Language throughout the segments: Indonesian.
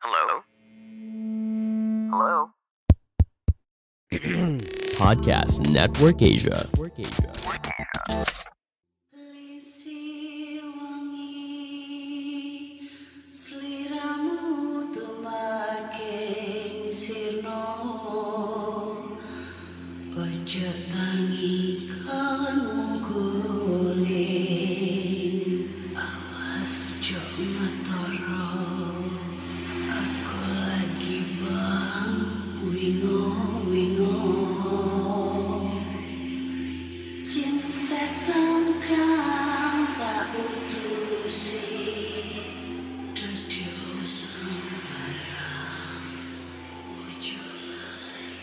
Hello? Hello? Podcast Network Asia. Lisir wangi sliramu tumaking sirno ojo tangi kanmu guling awas jo matoro aku lagi bang wingo yen setan kang tak putusi dadya sembarang ojo layu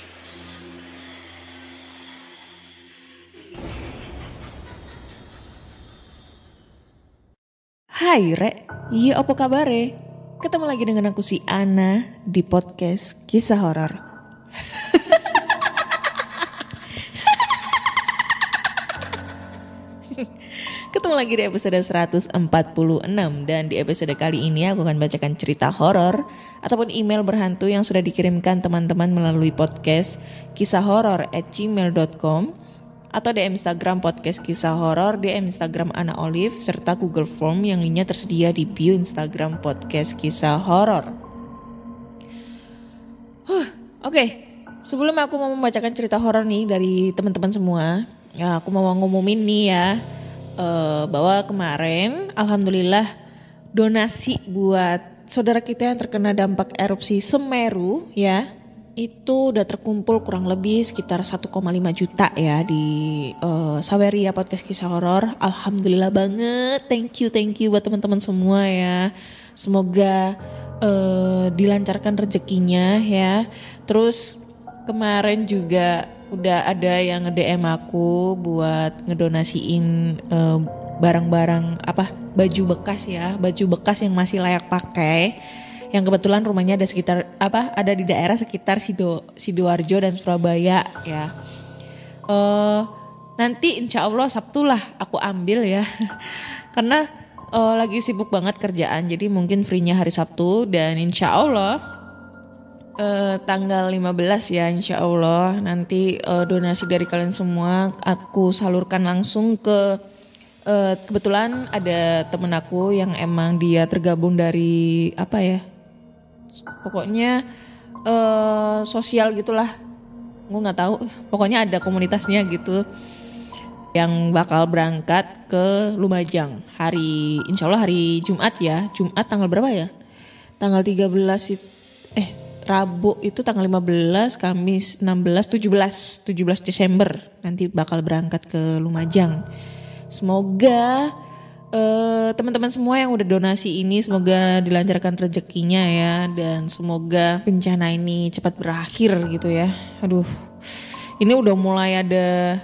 Hai Rek, iya apa kabare? Ketemu lagi dengan aku si Ana di podcast Kisah Horor. Ketemu lagi di episode 146 dan di episode kali ini aku akan bacakan cerita horor ataupun email berhantu yang sudah dikirimkan teman-teman melalui podcast kisahhoror@gmail.com atau DM Instagram podcast Kisah Horor, DM Instagram Ana Olive serta Google Form yang linknya tersedia di bio Instagram podcast Kisah Horor. Oke. Sebelum aku mau membacakan cerita horor nih dari teman-teman semua, ya aku mau ngumumin nih ya. Bahwa kemarin alhamdulillah donasi buat saudara kita yang terkena dampak erupsi Semeru ya itu udah terkumpul kurang lebih sekitar 1,5 juta ya di Saweria Podcast Kisah Horor. Alhamdulillah banget, thank you buat teman-teman semua ya. Semoga dilancarkan rezekinya ya. Terus kemarin juga udah ada yang nge-DM aku buat ngedonasiin barang-barang baju bekas ya, baju bekas yang masih layak pakai. Yang kebetulan rumahnya ada di daerah sekitar Sidoarjo dan Surabaya ya. Nanti insya Allah Sabtu lah aku ambil ya. Karena lagi sibuk banget kerjaan, jadi mungkin free-nya hari Sabtu dan insya Allah tanggal 15 ya insya Allah nanti donasi dari kalian semua aku salurkan langsung ke kebetulan ada temen aku yang emang dia tergabung dari pokoknya sosial gitulah, gue nggak tahu, pokoknya ada komunitasnya gitu yang bakal berangkat ke Lumajang insya Allah hari Jumat ya. Jumat tanggal berapa ya? Tanggal 13 Rabu itu tanggal 15, Kamis 16, 17 Desember nanti bakal berangkat ke Lumajang. Semoga teman-teman semua yang udah donasi ini semoga dilancarkan rezekinya ya dan semoga bencana ini cepat berakhir gitu ya. Aduh, ini udah mulai ada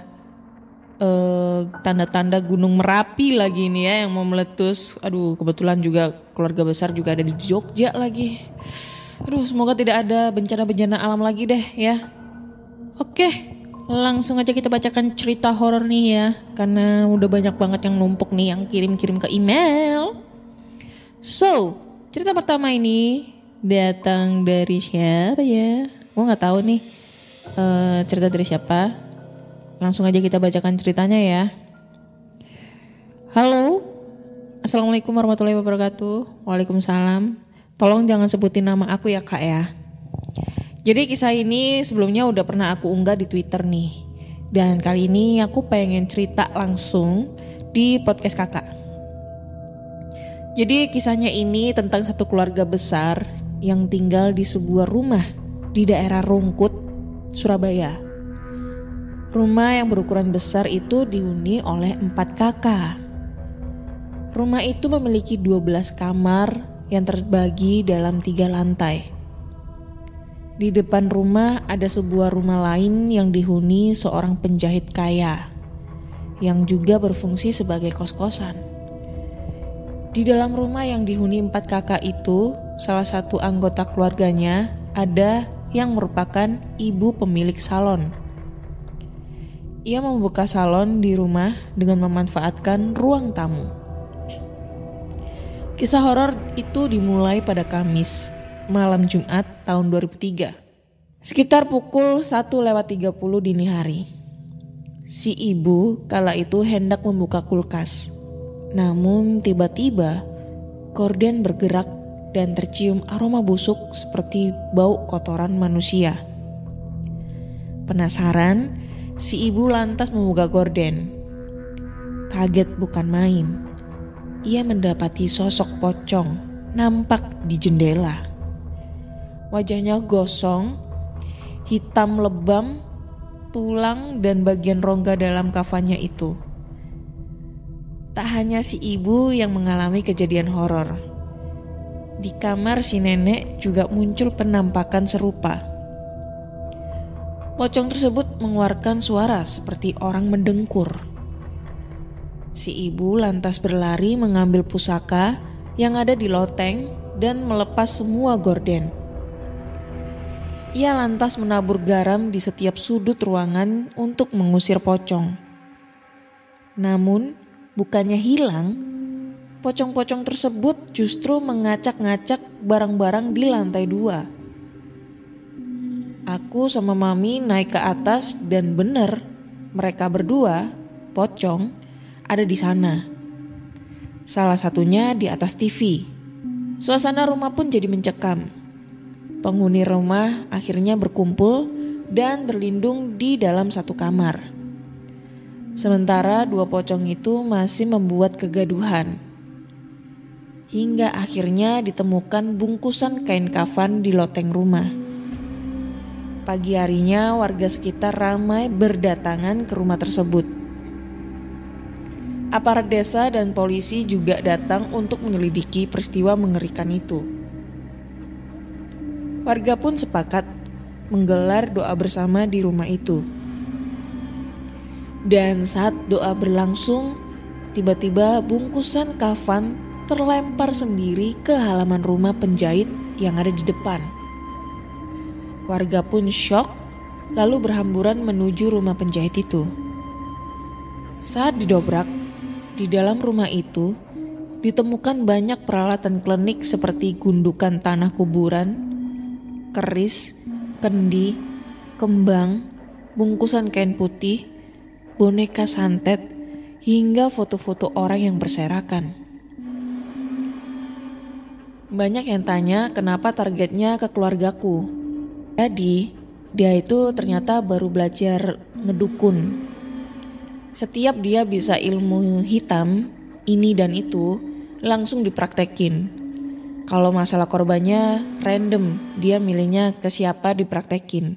tanda-tanda Gunung Merapi lagi nih ya yang mau meletus. Aduh, kebetulan juga keluarga besar juga ada di Jogja lagi. Aduh, semoga tidak ada bencana-bencana alam lagi deh ya. Oke, langsung aja kita bacakan cerita horor nih ya. Karena udah banyak banget yang numpuk nih yang kirim-kirim ke email. So, cerita pertama ini datang dari siapa ya? Gue gak tahu nih cerita dari siapa. Langsung aja kita bacakan ceritanya ya. Halo, Assalamualaikum warahmatullahi wabarakatuh. Waalaikumsalam. Tolong jangan sebutin nama aku ya kak ya. Jadi kisah ini sebelumnya udah pernah aku unggah di Twitter nih. Dan kali ini aku pengen cerita langsung di podcast kakak. Jadi kisahnya ini tentang satu keluarga besar yang tinggal di sebuah rumah di daerah Rungkut, Surabaya. Rumah yang berukuran besar itu dihuni oleh 4 kakak. Rumah itu memiliki 12 kamar yang terbagi dalam 3 lantai. Di depan rumah ada sebuah rumah lain yang dihuni seorang penjahit kaya yang juga berfungsi sebagai kos-kosan. Di dalam rumah yang dihuni 4 kakak itu, salah satu anggota keluarganya ada yang merupakan ibu pemilik salon. Ia membuka salon di rumah dengan memanfaatkan ruang tamu. Kisah horor itu dimulai pada Kamis, malam Jumat tahun 2003. Sekitar pukul 1:30 dini hari. Si ibu kala itu hendak membuka kulkas. Namun tiba-tiba gorden bergerak dan tercium aroma busuk seperti bau kotoran manusia. Penasaran, si ibu lantas membuka gorden. Kaget bukan main. Ia mendapati sosok pocong nampak di jendela. Wajahnya gosong, hitam lebam, tulang dan bagian rongga dalam kafannya itu. Tak hanya si ibu yang mengalami kejadian horor. Di kamar si nenek juga muncul penampakan serupa. Pocong tersebut mengeluarkan suara seperti orang mendengkur. Si ibu lantas berlari mengambil pusaka yang ada di loteng dan melepas semua gorden. Ia lantas menabur garam di setiap sudut ruangan untuk mengusir pocong. Namun, bukannya hilang, pocong-pocong tersebut justru mengacak-ngacak barang-barang di lantai 2. Aku sama mami naik ke atas dan benar, mereka berdua, pocong, ada di sana. Salah satunya di atas TV. Suasana rumah pun jadi mencekam. Penghuni rumah akhirnya berkumpul dan berlindung di dalam satu kamar. Sementara dua pocong itu masih membuat kegaduhan. Hingga akhirnya ditemukan bungkusan kain kafan di loteng rumah. Pagi harinya warga sekitar ramai berdatangan ke rumah tersebut. Aparat desa dan polisi juga datang untuk menyelidiki peristiwa mengerikan itu. Warga pun sepakat menggelar doa bersama di rumah itu. Dan saat doa berlangsung, tiba-tiba bungkusan kafan terlempar sendiri ke halaman rumah penjahit yang ada di depan. Warga pun syok, lalu berhamburan menuju rumah penjahit itu. Saat didobrak, di dalam rumah itu ditemukan banyak peralatan klinik seperti gundukan tanah kuburan, keris, kendi, kembang, bungkusan kain putih, boneka santet, hingga foto-foto orang yang berserakan. Banyak yang tanya kenapa targetnya ke keluargaku. Jadi, dia itu ternyata baru belajar ngedukun. Setiap dia bisa ilmu hitam, ini dan itu, langsung dipraktekin. Kalau masalah korbannya random, dia milihnya ke siapa dipraktekin.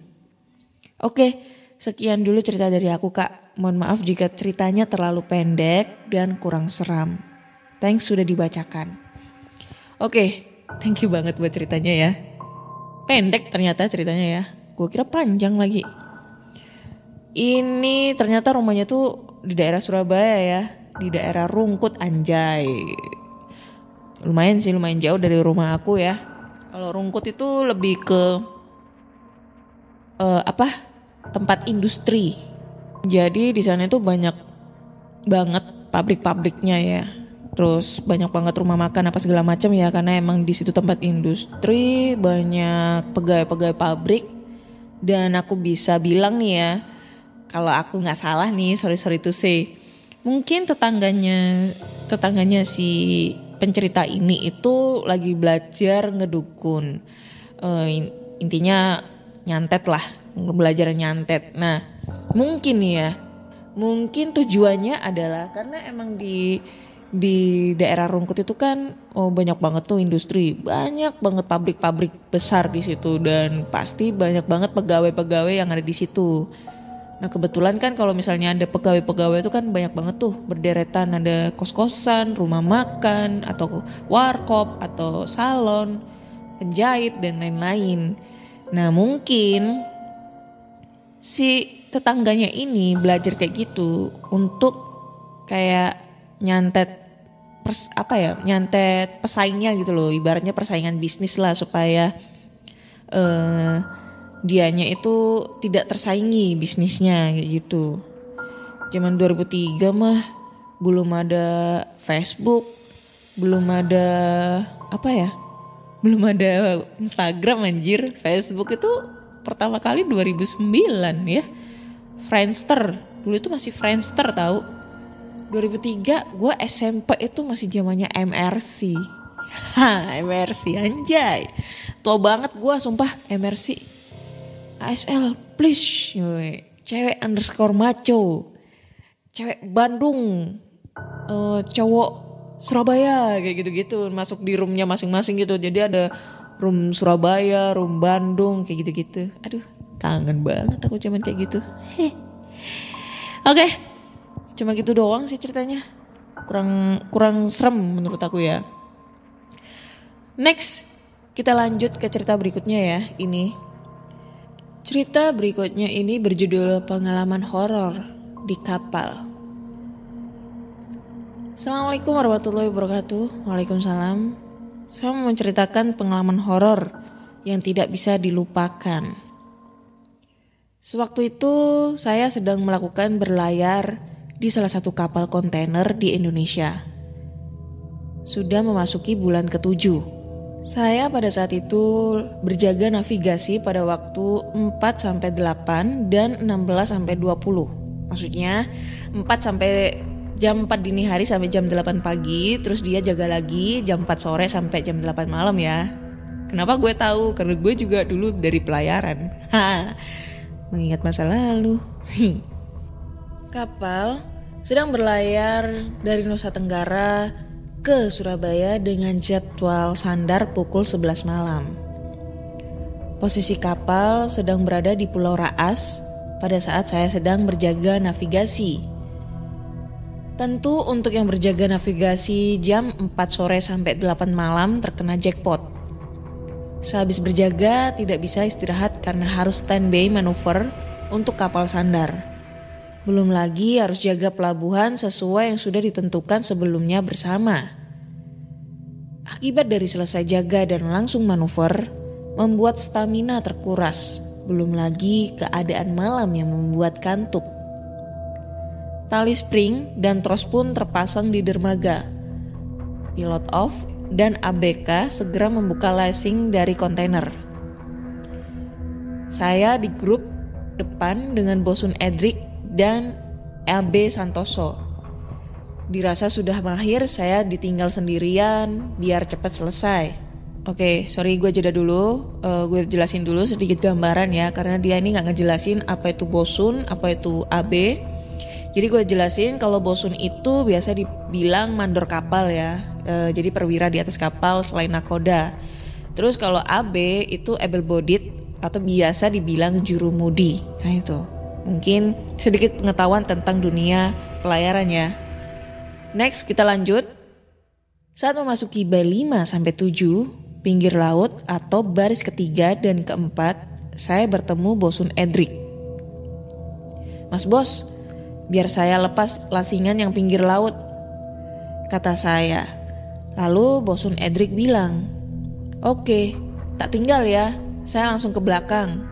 Oke, sekian dulu cerita dari aku Kak. Mohon maaf jika ceritanya terlalu pendek dan kurang seram. Thanks sudah dibacakan. Oke, thank you banget buat ceritanya ya. Pendek ternyata ceritanya ya. Gue kira panjang lagi. Ini ternyata rumahnya tuh di daerah Surabaya ya. Di daerah Rungkut, anjay. Lumayan sih, lumayan jauh dari rumah aku ya. Kalau Rungkut itu lebih ke tempat industri. Jadi di sana itu banyak banget pabrik-pabriknya ya. Terus banyak banget rumah makan apa segala macam ya, karena emang di situ tempat industri, banyak pegawai-pegawai pabrik. Dan aku bisa bilang nih ya, kalau aku nggak salah nih, sorry to say, mungkin tetangganya si pencerita ini itu lagi belajar ngedukun. Intinya nyantet lah, belajar nyantet. Nah, mungkin nih ya, mungkin tujuannya adalah karena emang di daerah Rungkut itu kan banyak banget tuh industri, banyak banget pabrik-pabrik besar di situ, dan pasti banyak banget pegawai-pegawai yang ada di situ. Nah kebetulan kan kalau misalnya ada pegawai-pegawai itu kan banyak banget tuh berderetan, ada kos-kosan, rumah makan, atau warkop, atau salon, penjahit dan lain-lain. Nah mungkin si tetangganya ini belajar kayak gitu untuk kayak nyantet nyantet pesaingnya gitu loh, ibaratnya persaingan bisnis lah, supaya dianya itu tidak tersaingi bisnisnya gitu. Zaman 2003 mah belum ada Facebook, belum ada belum ada Instagram anjir. Facebook itu pertama kali 2009 ya. Friendster, dulu itu masih Friendster tahu. 2003 gue SMP itu masih zamannya MRC. MRC anjay. Tua banget gue sumpah MRC. ASL please. Cewek underscore maco. Cewek Bandung. Cowok Surabaya kayak gitu-gitu. Masuk di roomnya masing-masing gitu. Jadi ada room Surabaya, room Bandung kayak gitu-gitu. Aduh kangen banget aku zaman kayak gitu. Oke. Cuma gitu doang sih ceritanya. Kurang serem menurut aku ya. Next, kita lanjut ke cerita berikutnya ya. Ini cerita berikutnya ini berjudul pengalaman horor di kapal. Assalamualaikum warahmatullahi wabarakatuh. Waalaikumsalam. Saya mau menceritakan pengalaman horor yang tidak bisa dilupakan. Sewaktu itu saya sedang melakukan berlayar di salah satu kapal kontainer di Indonesia. Sudah memasuki bulan ke-7. Saya pada saat itu berjaga navigasi pada waktu 4-8 dan 16-20. Maksudnya 4 sampai jam 4 dini hari sampai jam 8 pagi. Terus dia jaga lagi jam 4 sore sampai jam 8 malam ya. Kenapa gue tahu? Karena gue juga dulu dari pelayaran. Mengingat masa lalu. Kapal sedang berlayar dari Nusa Tenggara ke Surabaya dengan jadwal sandar pukul 11 malam. Posisi kapal sedang berada di Pulau Raas pada saat saya sedang berjaga navigasi. Tentu untuk yang berjaga navigasi jam 4 sore sampai 8 malam terkena jackpot. Sehabis berjaga tidak bisa istirahat karena harus standby manuver untuk kapal sandar. Belum lagi harus jaga pelabuhan sesuai yang sudah ditentukan sebelumnya bersama. Akibat dari selesai jaga dan langsung manuver, membuat stamina terkuras. Belum lagi keadaan malam yang membuat kantuk. Tali spring dan tros pun terpasang di dermaga. Pilot off dan ABK segera membuka lasing dari kontainer. Saya di grup depan dengan Bosun Edric dan LB Santoso. Dirasa sudah mahir, saya ditinggal sendirian biar cepat selesai. Oke, sorry gue jeda dulu. Gue jelasin dulu sedikit gambaran ya, karena dia ini gak ngejelasin apa itu Bosun, apa itu AB. Jadi gue jelasin kalau Bosun itu biasa dibilang mandor kapal ya. Jadi perwira di atas kapal selain nakoda. Terus kalau AB itu able bodied atau biasa dibilang jurumudi. Nah itu mungkin sedikit pengetahuan tentang dunia pelayaran ya. Next kita lanjut. Saat memasuki B5-7 pinggir laut atau baris ketiga dan keempat, saya bertemu Bosun Edric. Mas bos, biar saya lepas lasingan yang pinggir laut, kata saya. Lalu Bosun Edric bilang, oke, tak tinggal ya, saya langsung ke belakang.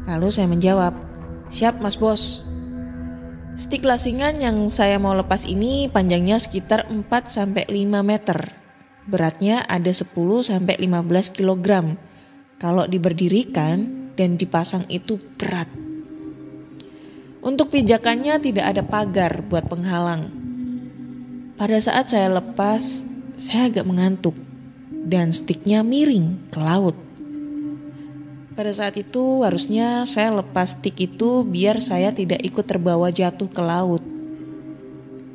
Lalu saya menjawab, siap mas bos. Stik lasingan yang saya mau lepas ini panjangnya sekitar 4-5 meter. Beratnya ada 10-15 kilogram. Kalau diberdirikan dan dipasang itu berat. Untuk pijakannya tidak ada pagar buat penghalang. Pada saat saya lepas, saya agak mengantuk dan stiknya miring ke laut. Pada saat itu harusnya saya lepas stik itu biar saya tidak ikut terbawa jatuh ke laut.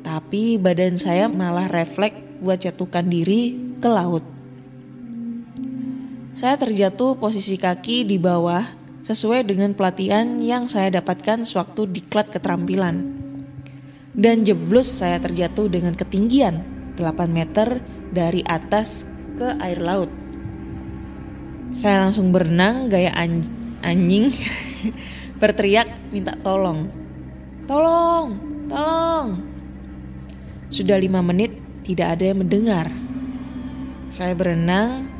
Tapi badan saya malah refleks buat jatuhkan diri ke laut. Saya terjatuh posisi kaki di bawah sesuai dengan pelatihan yang saya dapatkan sewaktu diklat keterampilan. Dan jeblus saya terjatuh dengan ketinggian 8 meter dari atas ke air laut. Saya langsung berenang gaya anjing berteriak minta tolong. Tolong, tolong. Sudah 5 menit tidak ada yang mendengar. Saya berenang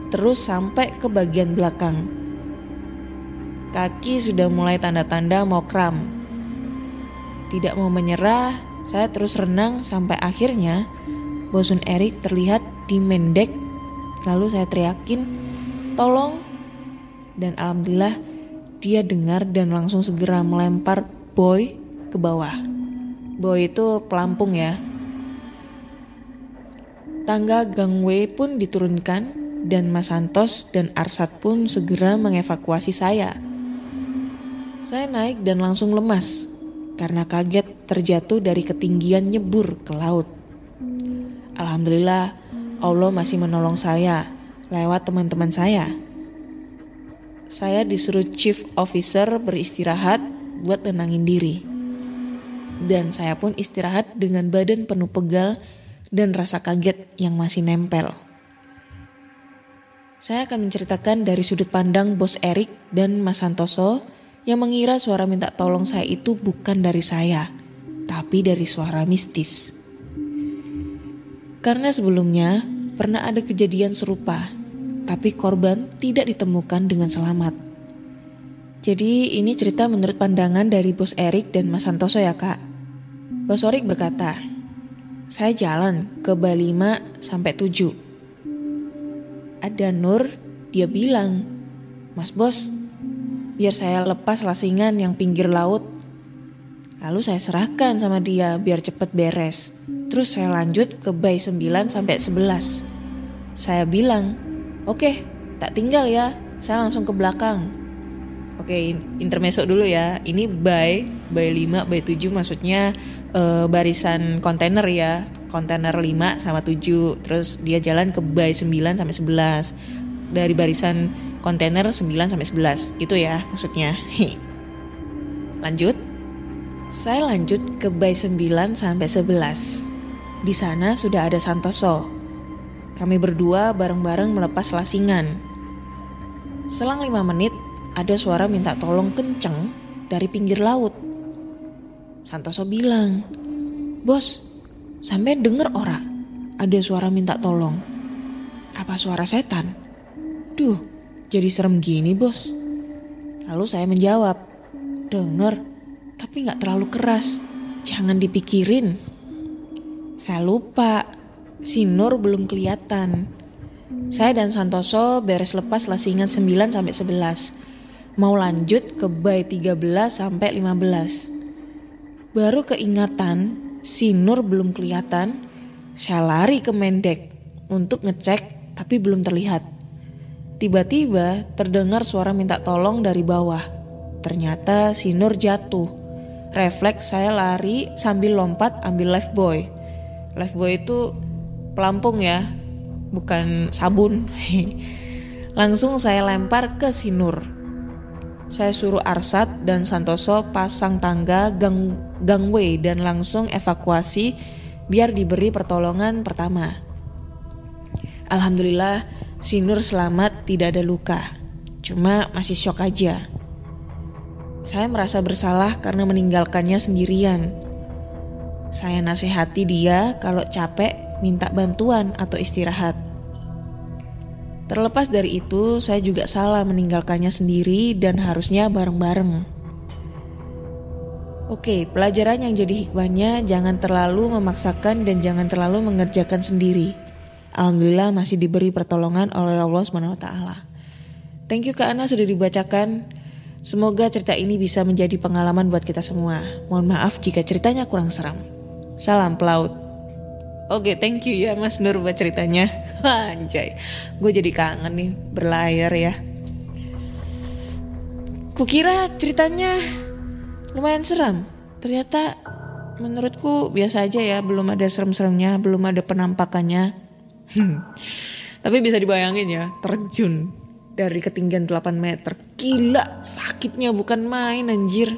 terus sampai ke bagian belakang. Kaki sudah mulai tanda-tanda mau kram. Tidak mau menyerah, saya terus renang sampai akhirnya Bosun Erik terlihat di main deck Lalu saya teriakin, tolong. Dan alhamdulillah dia dengar dan langsung segera melempar Boy ke bawah. Boy itu pelampung ya. Tangga gangway pun diturunkan dan Mas Santos dan Arsat pun segera mengevakuasi saya. Saya naik dan langsung lemas karena kaget terjatuh dari ketinggian nyebur ke laut. Alhamdulillah Allah masih menolong saya lewat teman-teman saya. Saya disuruh chief officer beristirahat buat tenangin diri. Dan saya pun istirahat dengan badan penuh pegal dan rasa kaget yang masih nempel. Saya akan menceritakan dari sudut pandang Bos Erik dan Mas Santoso yang mengira suara minta tolong saya itu bukan dari saya, tapi dari suara mistis. Karena sebelumnya pernah ada kejadian serupa, tapi korban tidak ditemukan dengan selamat. Jadi ini cerita menurut pandangan dari Bos Erik dan Mas Santoso ya kak. Bos Erik berkata, saya jalan ke Bali 5 sampai 7. Ada Nur, dia bilang, Mas Bos, biar saya lepas lasingan yang pinggir laut. Lalu saya serahkan sama dia biar cepet beres. Terus saya lanjut ke Bay 9 sampai 11. Saya bilang, oke, tak tinggal ya, saya langsung ke belakang. Oke, intermezzo dulu ya. Ini Bay 5, Bay 7 maksudnya barisan kontainer ya. Kontainer 5 sama 7. Terus dia jalan ke Bay 9 sampai 11. Dari barisan kontainer 9 sampai 11. Gitu ya maksudnya. Lanjut. Saya lanjut ke Bay 9 sampai 11. Di sana sudah ada Santoso. Kami berdua bareng-bareng melepas lasingan. Selang 5 menit, ada suara minta tolong kenceng dari pinggir laut. Santoso bilang, Bos, sampai denger ora? Ada suara minta tolong. Apa suara setan? Duh, jadi serem gini bos. Lalu saya menjawab, denger, tapi gak terlalu keras. Jangan dipikirin. Saya lupa. Si Nur belum kelihatan. Saya dan Santoso beres lepas lasingan 9 sampai 11. Mau lanjut ke Bay 13 sampai 15. Baru keingatan si Nur belum kelihatan. Saya lari ke main deck untuk ngecek tapi belum terlihat. Tiba-tiba terdengar suara minta tolong dari bawah. Ternyata si Nur jatuh. Refleks saya lari sambil lompat ambil lifebuoy. Lifebuoy itu pelampung ya, bukan sabun. Langsung saya lempar ke si Nur. Saya suruh Arsat dan Santoso pasang tangga gangway dan langsung evakuasi biar diberi pertolongan pertama. Alhamdulillah si Nur selamat, tidak ada luka. Cuma masih syok aja. Saya merasa bersalah karena meninggalkannya sendirian. Saya nasihati dia kalau capek minta bantuan atau istirahat. Terlepas dari itu, saya juga salah meninggalkannya sendiri dan harusnya bareng-bareng. Oke, pelajaran yang jadi hikmahnya jangan terlalu memaksakan dan jangan terlalu mengerjakan sendiri. Alhamdulillah masih diberi pertolongan oleh Allah SWT. Thank you Kak Ana sudah dibacakan. Semoga cerita ini bisa menjadi pengalaman buat kita semua. Mohon maaf jika ceritanya kurang seram. Salam pelaut. Oke, thank you ya Mas Nur buat ceritanya. Anjay, gue jadi kangen nih berlayar ya. Kukira ceritanya lumayan seram. Ternyata menurutku biasa aja ya, belum ada serem-seremnya, belum ada penampakannya. Tapi bisa dibayangin ya, terjun dari ketinggian 8 meter. Gila, sakitnya bukan main anjir.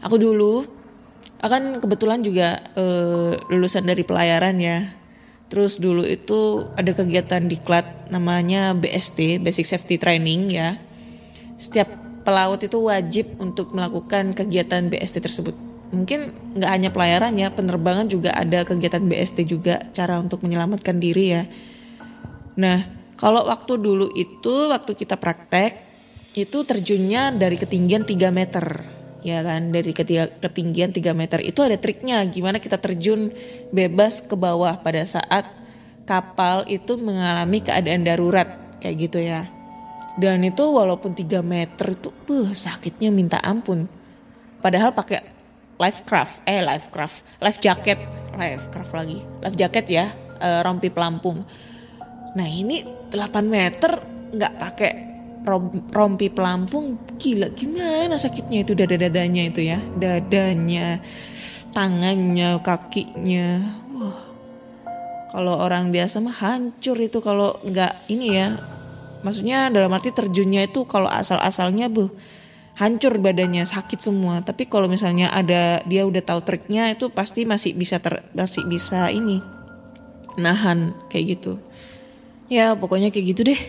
Aku dulu kan kebetulan juga lulusan dari pelayaran ya. Terus dulu itu ada kegiatan diklat namanya BST, Basic Safety Training ya. Setiap pelaut itu wajib untuk melakukan kegiatan BST tersebut. Mungkin gak hanya pelayaran ya, penerbangan juga ada kegiatan BST juga, cara untuk menyelamatkan diri ya. Nah, kalau waktu dulu itu, waktu kita praktek, itu terjunnya dari ketinggian 3 meter. Ya kan, dari ketinggian 3 meter itu ada triknya gimana kita terjun bebas ke bawah pada saat kapal itu mengalami keadaan darurat kayak gitu ya. Dan itu walaupun 3 meter itu sakitnya minta ampun. Padahal pakai life jacket ya, rompi pelampung. Nah ini 8 meter nggak pakai rompi pelampung, gila gimana sakitnya itu dada-dadanya itu ya, dadanya, tangannya, kakinya. Wah, kalau orang biasa mah hancur itu kalau nggak ini ya. Maksudnya dalam arti terjunnya itu kalau asal-asalnya hancur badannya, sakit semua. Tapi kalau misalnya ada dia udah tahu triknya itu pasti masih bisa ini nahan kayak gitu. Ya pokoknya kayak gitu deh.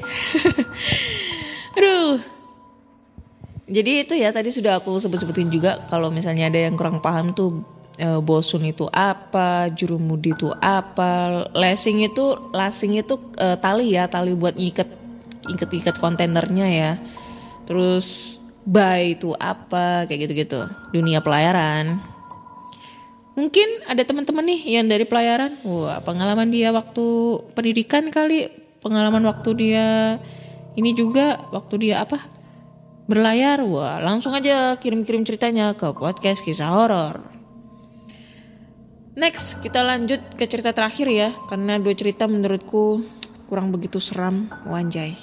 Aduh. Jadi itu ya tadi sudah aku sebut-sebutin juga kalau misalnya ada yang kurang paham tuh bosun itu apa, jurumudi itu apa, lasing itu tali buat ikat kontainernya ya. Terus buy itu apa, kayak gitu-gitu. Dunia pelayaran. Mungkin ada teman-teman nih yang dari pelayaran. Wah, pengalaman dia waktu pendidikan kali, pengalaman waktu dia ini juga waktu dia berlayar. Wah, langsung aja kirim-kirim ceritanya ke podcast kisah horor. Next, kita lanjut ke cerita terakhir ya, karena 2 cerita menurutku kurang begitu seram, wanjay.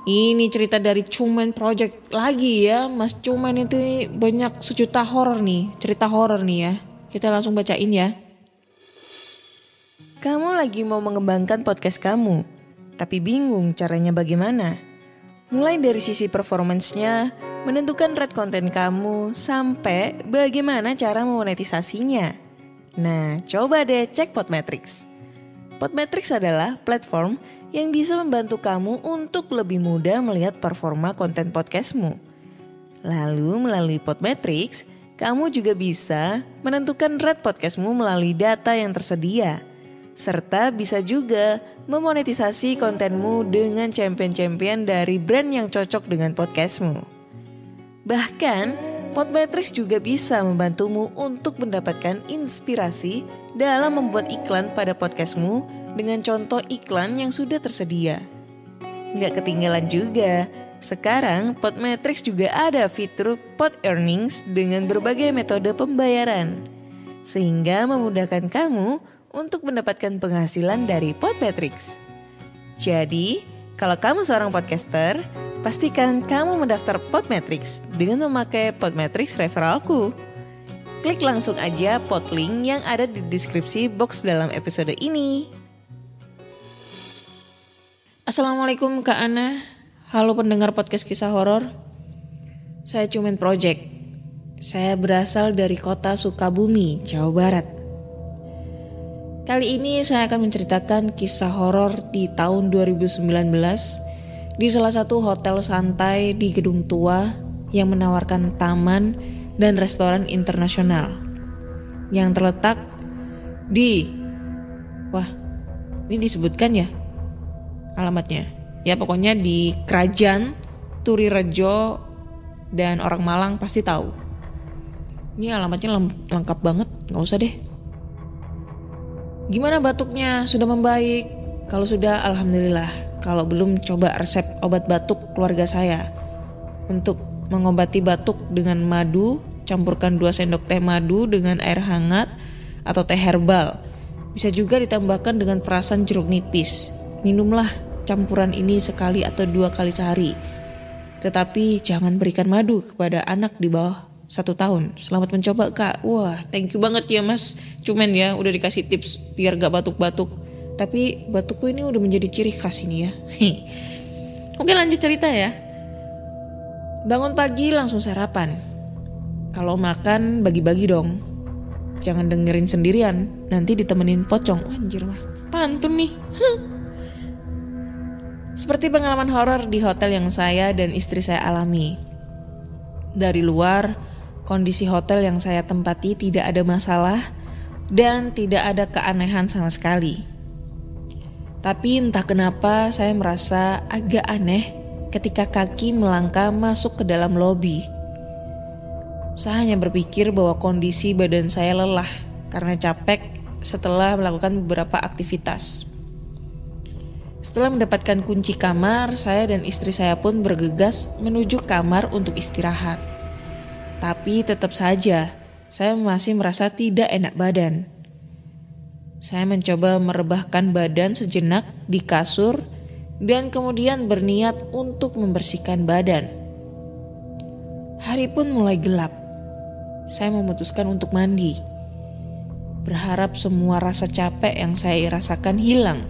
Ini cerita dari Cuman Project lagi ya, Mas Cuman itu banyak sejuta cerita horor nih ya. Kita langsung bacain ya. Kamu lagi mau mengembangkan podcast kamu, tapi bingung caranya bagaimana? Mulai dari sisi performance-nya, menentukan rate konten kamu, sampai bagaimana cara memonetisasinya. Nah, coba deh cek Podmetrics. Podmetrics adalah platform yang bisa membantu kamu untuk lebih mudah melihat performa konten podcastmu. Lalu melalui Podmetrics, kamu juga bisa menentukan rate podcastmu melalui data yang tersedia. Serta bisa juga memonetisasi kontenmu dengan champion-champion dari brand yang cocok dengan podcastmu. Bahkan, Podmetrics juga bisa membantumu untuk mendapatkan inspirasi dalam membuat iklan pada podcastmu dengan contoh iklan yang sudah tersedia. Nggak ketinggalan juga, sekarang Podmetrics juga ada fitur Pod Earnings dengan berbagai metode pembayaran. Sehingga memudahkan kamu untuk mendapatkan penghasilan dari Podmetrics. Jadi, kalau kamu seorang podcaster, pastikan kamu mendaftar Podmetrics dengan memakai Podmetrics referralku. Klik langsung aja podlink yang ada di deskripsi box dalam episode ini. Assalamualaikum Kak Ana. Halo pendengar podcast kisah horor. Saya Cuman Project. Saya berasal dari kota Sukabumi, Jawa Barat. Kali ini saya akan menceritakan kisah horor di tahun 2019 di salah satu hotel santai di Gedung Tua yang menawarkan taman dan restoran internasional yang terletak di ini disebutkan ya alamatnya. Ya pokoknya di Kerajaan Turirejo, dan orang Malang pasti tahu. Ini alamatnya lengkap banget, gak usah deh. Gimana batuknya? Sudah membaik? Kalau sudah, alhamdulillah. Kalau belum, coba resep obat batuk keluarga saya. Untuk mengobati batuk dengan madu, campurkan 2 sendok teh madu dengan air hangat atau teh herbal. Bisa juga ditambahkan dengan perasan jeruk nipis. Minumlah campuran ini sekali atau 2 kali sehari. Tetapi jangan berikan madu kepada anak di bawah 1 tahun. Selamat mencoba Kak. Wah, thank you banget ya Mas Cuman ya, udah dikasih tips biar gak batuk-batuk. Tapi batukku ini udah menjadi ciri khas ini ya. Oke, lanjut cerita ya. Bangun pagi langsung sarapan. Kalau makan bagi-bagi dong. Jangan dengerin sendirian, nanti ditemenin pocong. Anjir mah, pantun nih. Seperti pengalaman horor di hotel yang saya dan istri saya alami. Dari luar, kondisi hotel yang saya tempati tidak ada masalah dan tidak ada keanehan sama sekali. Tapi entah kenapa saya merasa agak aneh ketika kaki melangkah masuk ke dalam lobi. Saya hanya berpikir bahwa kondisi badan saya lelah karena capek setelah melakukan beberapa aktivitas. Setelah mendapatkan kunci kamar, saya dan istri saya pun bergegas menuju kamar untuk istirahat. Tapi tetap saja, saya masih merasa tidak enak badan. Saya mencoba merebahkan badan sejenak di kasur dan kemudian berniat untuk membersihkan badan. Hari pun mulai gelap. Saya memutuskan untuk mandi. Berharap semua rasa capek yang saya rasakan hilang.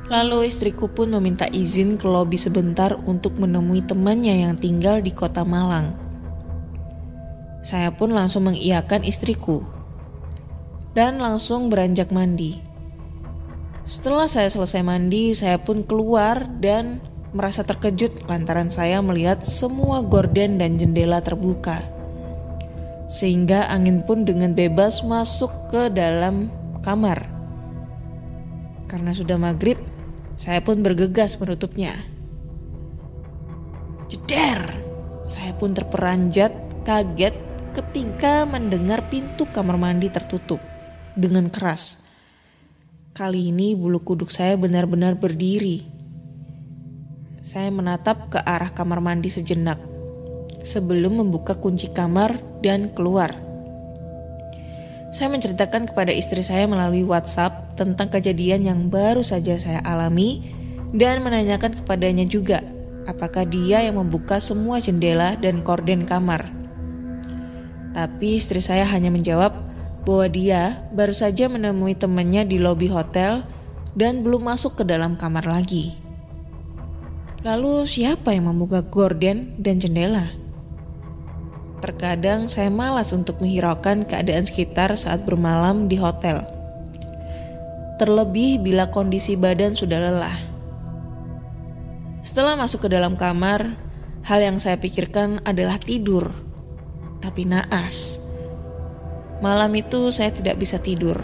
Lalu istriku pun meminta izin ke lobi sebentar untuk menemui temannya yang tinggal di kota Malang. Saya pun langsung mengiyakan istriku dan langsung beranjak mandi. Setelah saya selesai mandi, saya pun keluar dan merasa terkejut lantaran saya melihat semua gorden dan jendela terbuka. Sehingga angin pun dengan bebas masuk ke dalam kamar. Karena sudah maghrib, saya pun bergegas menutupnya. Jeder! Saya pun terperanjat, kaget ketika mendengar pintu kamar mandi tertutup dengan keras. Kali ini bulu kuduk saya benar-benar berdiri. Saya menatap ke arah kamar mandi sejenak sebelum membuka kunci kamar dan keluar. Saya menceritakan kepada istri saya melalui WhatsApp tentang kejadian yang baru saja saya alami dan menanyakan kepadanya juga apakah dia yang membuka semua jendela dan korden kamar. Tapi istri saya hanya menjawab bahwa dia baru saja menemui temannya di lobi hotel dan belum masuk ke dalam kamar lagi. Lalu siapa yang membuka gorden dan jendela? Terkadang saya malas untuk menghiraukan keadaan sekitar saat bermalam di hotel. Terlebih bila kondisi badan sudah lelah. Setelah masuk ke dalam kamar, hal yang saya pikirkan adalah tidur. Tapi naas. Malam itu saya tidak bisa tidur.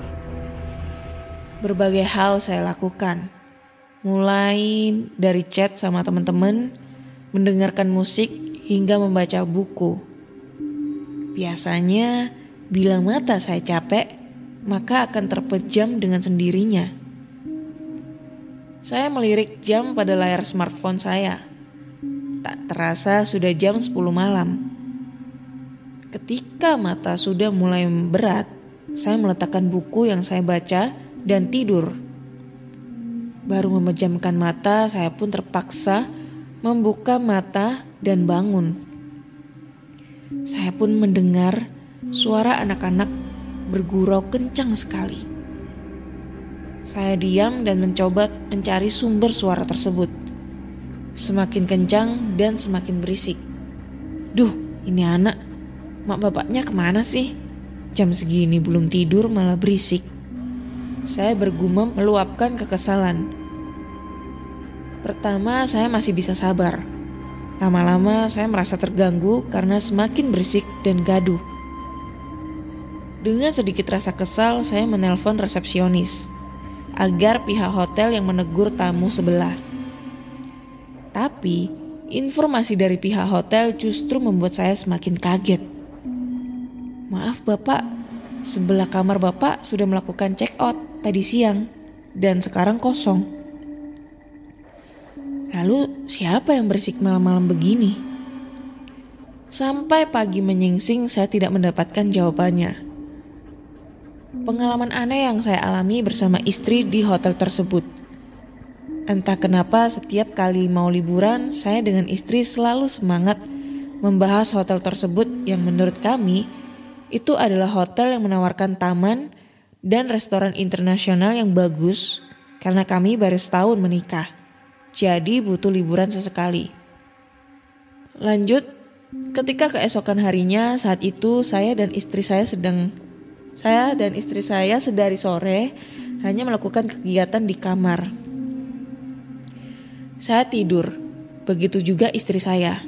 Berbagai hal saya lakukan. Mulai dari chat sama teman-teman, mendengarkan musik, hingga membaca buku. Biasanya, bila mata saya capek, maka akan terpejam dengan sendirinya. Saya melirik jam pada layar smartphone saya. Tak terasa sudah jam 10 malam. Ketika mata sudah mulai berat, saya meletakkan buku yang saya baca dan tidur. Baru memejamkan mata, saya pun terpaksa membuka mata dan bangun. Saya pun mendengar suara anak-anak bergurau kencang sekali. Saya diam dan mencoba mencari sumber suara tersebut. Semakin kencang dan semakin berisik. Duh, ini anak, mak bapaknya kemana sih? Jam segini belum tidur malah berisik. Saya bergumam meluapkan kekesalan. Pertama saya masih bisa sabar. Lama-lama saya merasa terganggu karena semakin berisik dan gaduh. Dengan sedikit rasa kesal, saya menelpon resepsionis agar pihak hotel yang menegur tamu sebelah. Tapi, informasi dari pihak hotel justru membuat saya semakin kaget. Maaf Bapak, sebelah kamar Bapak sudah melakukan check out tadi siang dan sekarang kosong. Lalu siapa yang berisik malam-malam begini? Sampai pagi menyingsing saya tidak mendapatkan jawabannya. Pengalaman aneh yang saya alami bersama istri di hotel tersebut. Entah kenapa setiap kali mau liburan, saya dengan istri selalu semangat membahas hotel tersebut yang menurut kami itu adalah hotel yang menawarkan taman dan restoran internasional yang bagus karena kami baru setahun menikah. Jadi butuh liburan sesekali. Lanjut, ketika keesokan harinya saat itu saya dan istri saya sedari sore hanya melakukan kegiatan di kamar. Saya tidur, begitu juga istri saya.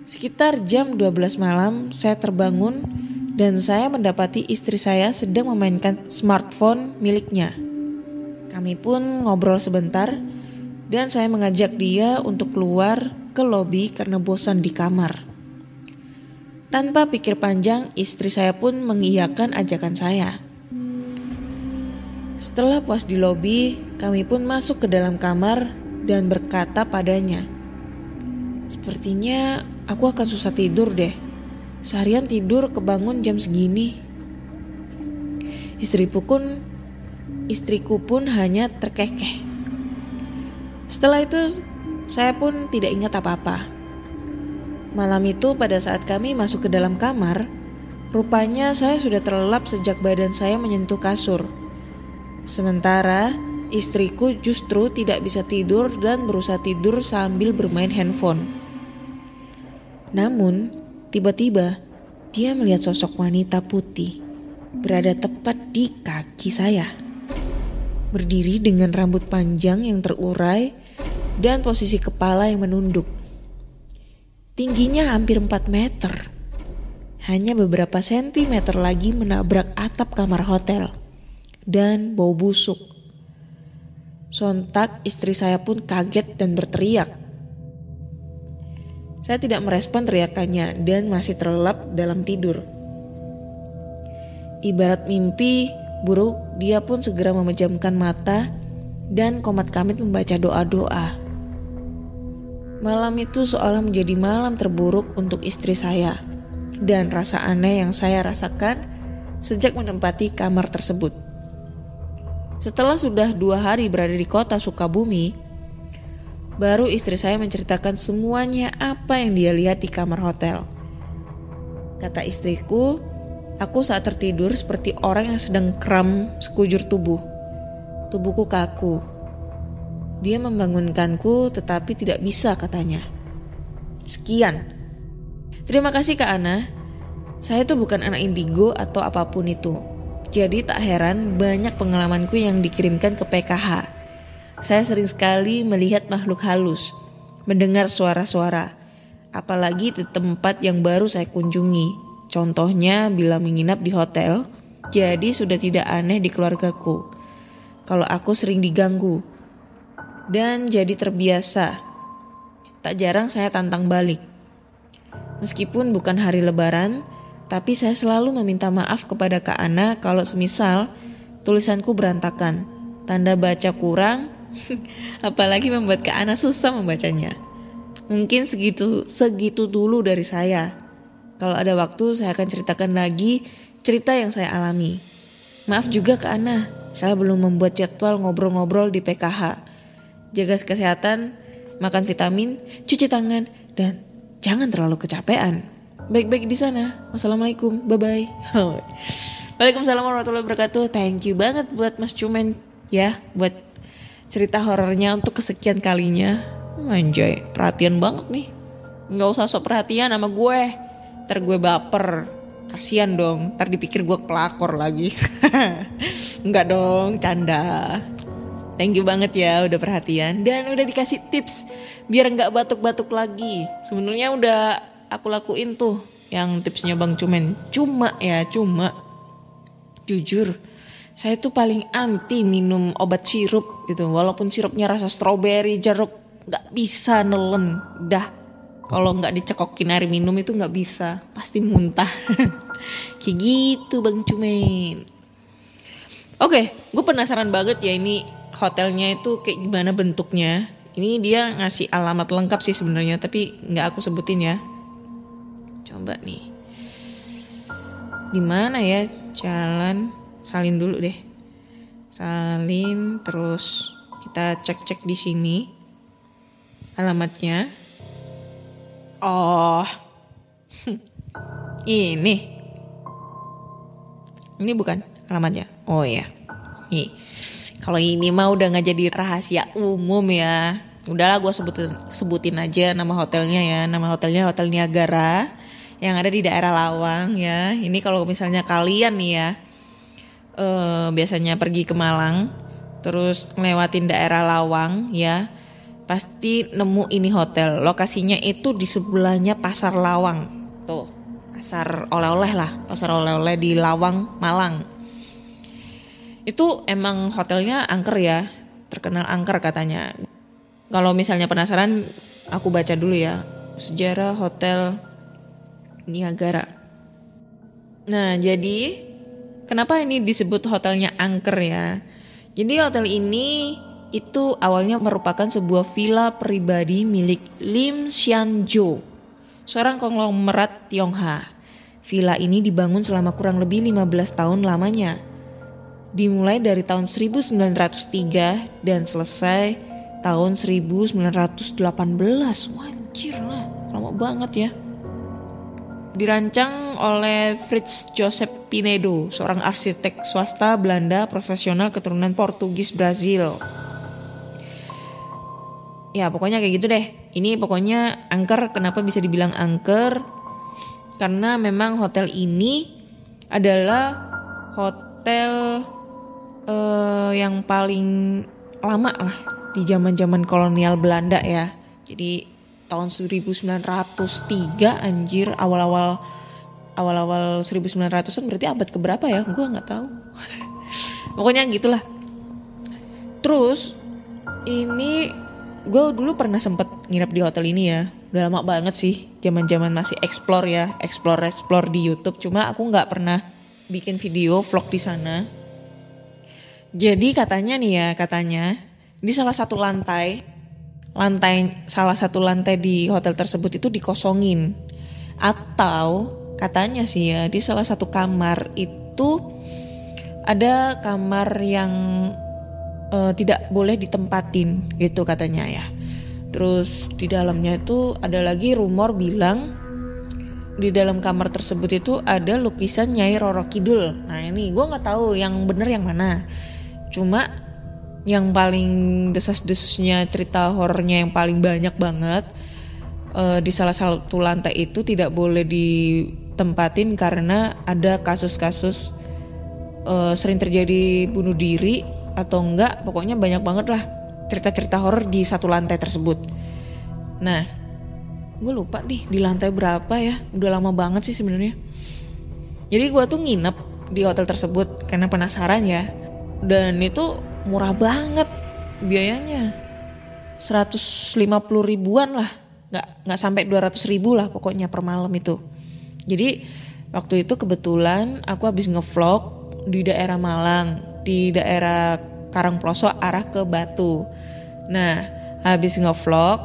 Sekitar jam 12 malam saya terbangun dan saya mendapati istri saya sedang memainkan smartphone miliknya. Kami pun ngobrol sebentar dan saya mengajak dia untuk keluar ke lobi karena bosan di kamar. Tanpa pikir panjang, istri saya pun mengiyakan ajakan saya. Setelah puas di lobi, kami pun masuk ke dalam kamar dan berkata padanya, "Sepertinya aku akan susah tidur deh. Seharian tidur kebangun jam segini." Istriku pun hanya terkekeh. Setelah itu saya pun tidak ingat apa-apa. Malam itu pada saat kami masuk ke dalam kamar, rupanya saya sudah terlelap sejak badan saya menyentuh kasur. Sementara istriku justru tidak bisa tidur dan berusaha tidur sambil bermain handphone. Namun, tiba-tiba dia melihat sosok wanita putih berada tepat di kaki saya. Berdiri dengan rambut panjang yang terurai dan posisi kepala yang menunduk. Tingginya hampir 4 meter. Hanya beberapa sentimeter lagi menabrak atap kamar hotel. Dan bau busuk. Sontak istri saya pun kaget dan berteriak. Saya tidak merespon teriakannya dan masih terlelap dalam tidur. Ibarat mimpi buruk, dia pun segera memejamkan mata dan komat kamit membaca doa-doa. Malam itu seolah menjadi malam terburuk untuk istri saya dan rasa aneh yang saya rasakan sejak menempati kamar tersebut. Setelah sudah 2 hari berada di kota Sukabumi, baru istri saya menceritakan semuanya apa yang dia lihat di kamar hotel. Kata istriku, aku saat tertidur seperti orang yang sedang kram sekujur tubuh. Tubuhku kaku. Dia membangunkanku tetapi tidak bisa katanya. Sekian. Terima kasih Kak Ana. Saya tuh bukan anak indigo atau apapun itu. Jadi tak heran banyak pengalamanku yang dikirimkan ke PKH. Saya sering sekali melihat makhluk halus, mendengar suara-suara. Apalagi di tempat yang baru saya kunjungi. Contohnya bila menginap di hotel, jadi sudah tidak aneh di keluargaku. Kalau aku sering diganggu. Dan jadi terbiasa. Tak jarang saya tantang balik. Meskipun bukan hari lebaran, tapi saya selalu meminta maaf kepada Kak Ana kalau semisal tulisanku berantakan, tanda baca kurang, apalagi membuat Kak Ana susah membacanya. Mungkin segitu dulu dari saya. Kalau ada waktu saya akan ceritakan lagi cerita yang saya alami. Maaf juga Kak Ana, saya belum membuat jadwal ngobrol-ngobrol di PKH. Jaga kesehatan, makan vitamin, cuci tangan, dan jangan terlalu kecapean. Baik-baik di sana. Wassalamualaikum. Bye-bye. Waalaikumsalam warahmatullahi wabarakatuh. Thank you banget buat Mas Cumen ya, buat cerita horornya untuk kesekian kalinya. Anjay, perhatian banget nih. Nggak usah sok perhatian sama gue. Ntar gue baper. Kasian dong, ntar dipikir gue pelakor lagi. Enggak dong, canda. Thank you banget ya udah perhatian dan udah dikasih tips biar nggak batuk-batuk lagi. Sebenarnya udah aku lakuin tuh yang tipsnya Bang Cumen. Cuma jujur saya tuh paling anti minum obat sirup gitu. Walaupun sirupnya rasa stroberi, jeruk, nggak bisa nelen. Dah kalau nggak dicekokin air minum itu nggak bisa, pasti muntah. Kayak gitu Bang Cumen. Oke, gue penasaran banget ya ini hotelnya itu kayak gimana bentuknya. Ini dia ngasih alamat lengkap sih sebenarnya, tapi nggak aku sebutin ya. Coba nih. Di mana ya? Jalan salin dulu deh. Salin terus kita cek-cek di sini. Alamatnya. Oh. Ini. Ini bukan alamatnya. Oh ya. Nih. Kalau ini mah udah nggak jadi rahasia umum ya. Udahlah gue sebutin aja nama hotelnya ya. Nama hotelnya Hotel Niagara yang ada di daerah Lawang ya. Ini kalau misalnya kalian nih ya biasanya pergi ke Malang terus ngelewatin daerah Lawang ya, pasti nemu ini hotel. Lokasinya itu di sebelahnya Pasar Lawang. Tuh, pasar oleh-oleh lah, pasar oleh-oleh di Lawang, Malang. Itu emang hotelnya angker ya, terkenal angker katanya. Kalau misalnya penasaran, aku baca dulu ya. Sejarah Hotel Niagara. Nah, jadi kenapa ini disebut hotelnya angker ya? Jadi hotel ini itu awalnya merupakan sebuah villa pribadi milik Lim Xianzhou, seorang konglomerat Tionghoa. Villa ini dibangun selama kurang lebih 15 tahun lamanya. Dimulai dari tahun 1903 dan selesai tahun 1918. Anjir lah, lama banget ya. Dirancang oleh Frits Joseph Pinedo, seorang arsitek swasta Belanda profesional keturunan Portugis Brazil. Ya pokoknya kayak gitu deh. Ini pokoknya angker. Kenapa bisa dibilang angker? Karena memang hotel ini adalah hotel yang paling lama lah di zaman-zaman kolonial Belanda ya. Jadi tahun 1903 anjir, awal-awal 1900-an berarti abad keberapa ya? Gue nggak tahu. Pokoknya gitulah. Terus ini gue dulu pernah sempet nginep di hotel ini ya. Udah lama banget sih, zaman-zaman masih explore di YouTube. Cuma aku nggak pernah bikin video vlog di sana. Jadi katanya di salah satu lantai di hotel tersebut itu dikosongin. Atau katanya sih ya, di salah satu kamar itu ada kamar yang tidak boleh ditempatin gitu katanya ya. Terus di dalamnya itu ada lagi rumor bilang di dalam kamar tersebut itu ada lukisan Nyai Roro Kidul. Nah ini gue nggak tahu yang bener yang mana. Cuma yang paling desas-desusnya cerita horornya yang paling banyak banget di salah satu lantai itu tidak boleh ditempatin karena ada kasus-kasus sering terjadi bunuh diri atau enggak, pokoknya banyak banget lah cerita-cerita horor di satu lantai tersebut. Nah, gue lupa nih di lantai berapa ya, udah lama banget sih sebenarnya. Jadi gue tuh nginep di hotel tersebut karena penasaran ya, dan itu murah banget biayanya, 150 ribuan lah, nggak sampai 200 ribu lah pokoknya per malam itu. Jadi waktu itu kebetulan aku habis ngevlog di daerah Malang, di daerah Karangploso arah ke Batu. Nah habis ngevlog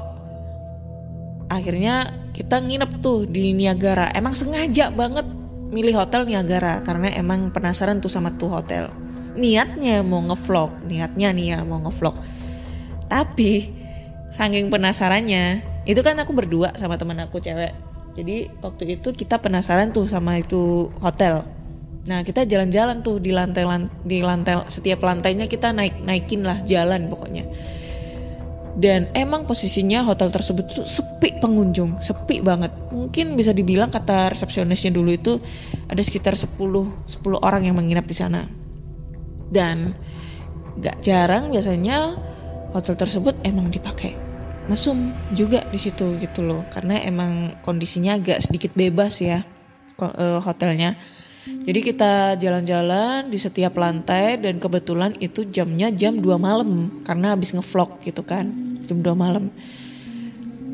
akhirnya kita nginep tuh di Niagara. Emang sengaja banget milih hotel Niagara karena emang penasaran tuh sama tuh hotel. Niatnya mau ngevlog. Tapi saking penasarannya, itu kan aku berdua sama teman aku cewek. Jadi waktu itu kita penasaran tuh sama itu hotel. Nah kita jalan-jalan tuh di lantai setiap lantainya kita naikin lah jalan pokoknya. Dan emang posisinya hotel tersebut tuh sepi pengunjung, sepi banget. Mungkin bisa dibilang kata resepsionisnya dulu itu ada sekitar 10 orang yang menginap di sana. Dan gak jarang biasanya hotel tersebut emang dipakai mesum juga di situ gitu loh, karena emang kondisinya agak sedikit bebas ya hotelnya. Jadi kita jalan-jalan di setiap lantai dan kebetulan itu jamnya jam 2 malam karena habis ngevlog gitu kan, jam 2 malam.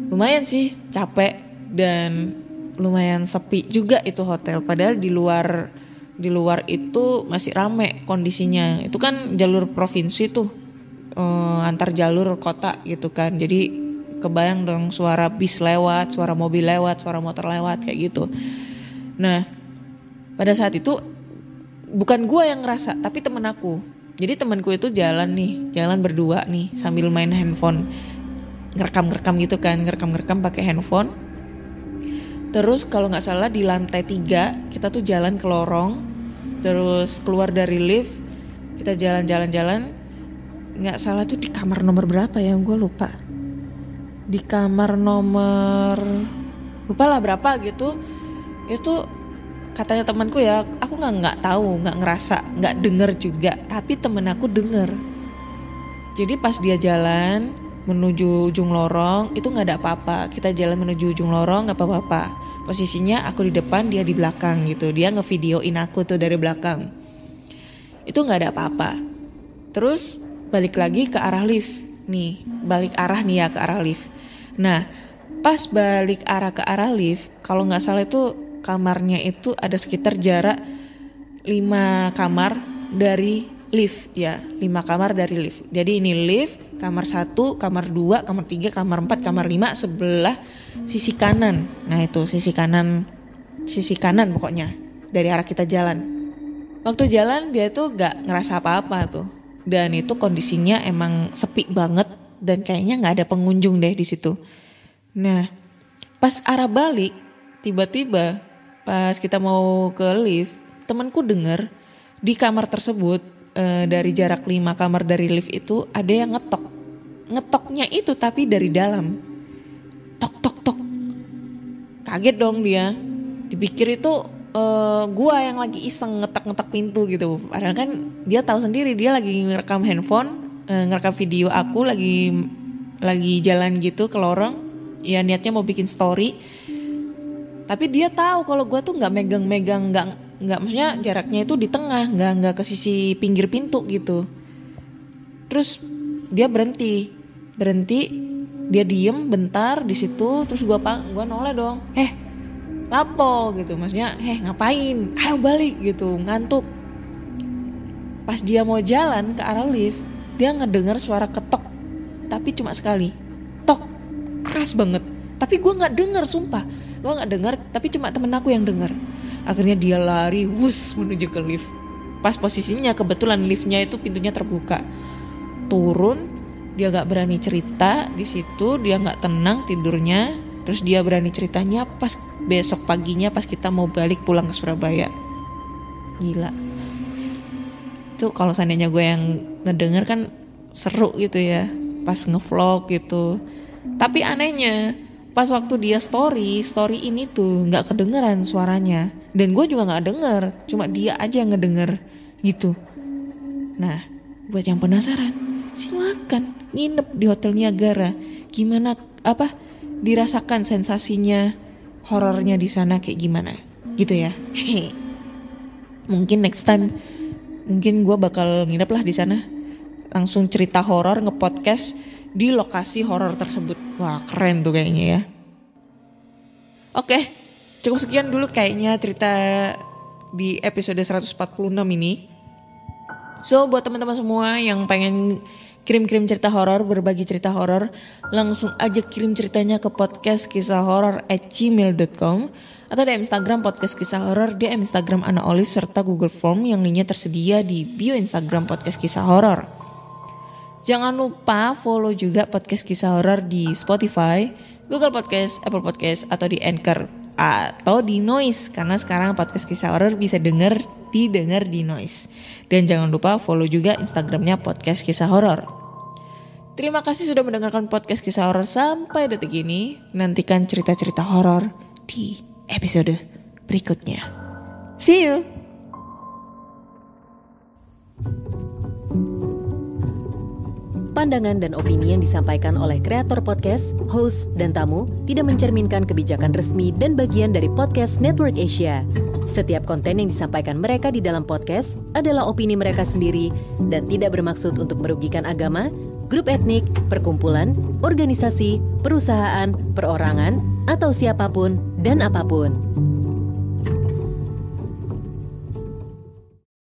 Lumayan sih capek dan lumayan sepi juga itu hotel, padahal di luar itu masih rame kondisinya. Itu kan jalur provinsi tuh, antar jalur kota gitu kan. Jadi kebayang dong suara bis lewat, suara mobil lewat, suara motor lewat kayak gitu. Nah pada saat itu bukan gue yang ngerasa, tapi temen aku. Jadi temanku itu jalan berdua nih sambil main handphone, ngerekam gitu kan, ngerekam pakai handphone. Terus kalau nggak salah di lantai 3 kita tuh jalan ke lorong, terus keluar dari lift, kita jalan, nggak salah tuh di kamar nomor berapa ya, gue lupa. Di kamar nomor lupa lah berapa gitu. Itu katanya temanku ya, aku nggak tahu, nggak ngerasa, nggak denger juga, tapi temen aku denger. Jadi pas dia jalan menuju ujung lorong itu nggak ada apa-apa. Kita jalan menuju ujung lorong nggak apa-apa. Posisinya aku di depan, dia di belakang gitu. Dia ngevideoin aku tuh dari belakang. Itu nggak ada apa-apa. Terus balik lagi ke arah lift. Balik arah nih ya ke arah lift. Nah pas balik arah ke arah lift, kalau nggak salah itu kamarnya itu ada sekitar jarak 5 kamar dari lift ya, 5 kamar dari lift. Jadi ini lift, kamar 1, kamar 2, kamar 3, kamar 4, kamar 5 sebelah sisi kanan. Nah itu sisi kanan pokoknya dari arah kita jalan. Waktu jalan dia tuh gak ngerasa apa-apa tuh. Dan itu kondisinya emang sepi banget dan kayaknya gak ada pengunjung deh di situ. Nah pas arah balik tiba-tiba pas kita mau ke lift, temanku denger di kamar tersebut dari jarak 5 kamar dari lift itu ada yang ngetok. Ngetoknya itu tapi dari dalam. Tok tok tok. Kaget dong dia. Dipikir itu gua yang lagi iseng ngetok-ngetok pintu gitu. Padahal kan dia tahu sendiri dia lagi ngerekam handphone, ngerekam video aku lagi jalan gitu ke lorong. Ya niatnya mau bikin story. Tapi dia tahu kalau gue tuh nggak megang-megang, nggak maksudnya jaraknya itu di tengah, nggak ke sisi pinggir pintu gitu. Terus dia berhenti, dia diem bentar di situ, terus gue noleh dong, lapo gitu, maksudnya, ngapain? Ayo balik gitu, ngantuk. Pas dia mau jalan ke arah lift, dia ngedengar suara ketok, tapi cuma sekali, tok, keras banget. Tapi gue nggak dengar, sumpah. Gue gak dengar, tapi cuma temen aku yang dengar. Akhirnya dia lari, wus menuju ke lift. Pas posisinya kebetulan liftnya itu pintunya terbuka. Turun, dia gak berani cerita di situ, dia gak tenang tidurnya. Terus dia berani ceritanya pas besok paginya pas kita mau balik pulang ke Surabaya. Gila. Itu kalau seandainya gue yang ngedenger kan seru gitu ya. Pas ngevlog gitu. Tapi anehnya pas waktu dia story ini tuh gak kedengeran suaranya. Dan gue juga gak denger, cuma dia aja yang ngedenger gitu. Nah buat yang penasaran, silakan nginep di Hotel Niagara. Gimana dirasakan sensasinya, horornya di sana kayak gimana gitu ya. Mungkin next time gue bakal nginep lah di sana. Langsung cerita horor nge-podcast di lokasi horor tersebut. Wah keren tuh kayaknya ya. Oke, cukup sekian dulu kayaknya cerita di episode 146 ini. So buat teman-teman semua yang pengen kirim-kirim cerita horor, berbagi cerita horor, langsung aja kirim ceritanya ke podcastkisahhoror@gmail.com atau DM Instagram podcast kisah horor, DM Instagram Ana Olive serta Google Form yang linknya tersedia di bio Instagram podcast kisah horor. Jangan lupa follow juga podcast kisah horor di Spotify, Google Podcast, Apple Podcast, atau di Anchor atau di Noise. Karena sekarang podcast kisah horor bisa didengar di Noise. Dan jangan lupa follow juga Instagramnya podcast kisah horor. Terima kasih sudah mendengarkan podcast kisah horor sampai detik ini. Nantikan cerita-cerita horor di episode berikutnya. See you. Pandangan dan opini yang disampaikan oleh kreator podcast, host, dan tamu tidak mencerminkan kebijakan resmi dan bagian dari Podcast Network Asia. Setiap konten yang disampaikan mereka di dalam podcast adalah opini mereka sendiri dan tidak bermaksud untuk merugikan agama, grup etnik, perkumpulan, organisasi, perusahaan, perorangan, atau siapapun dan apapun.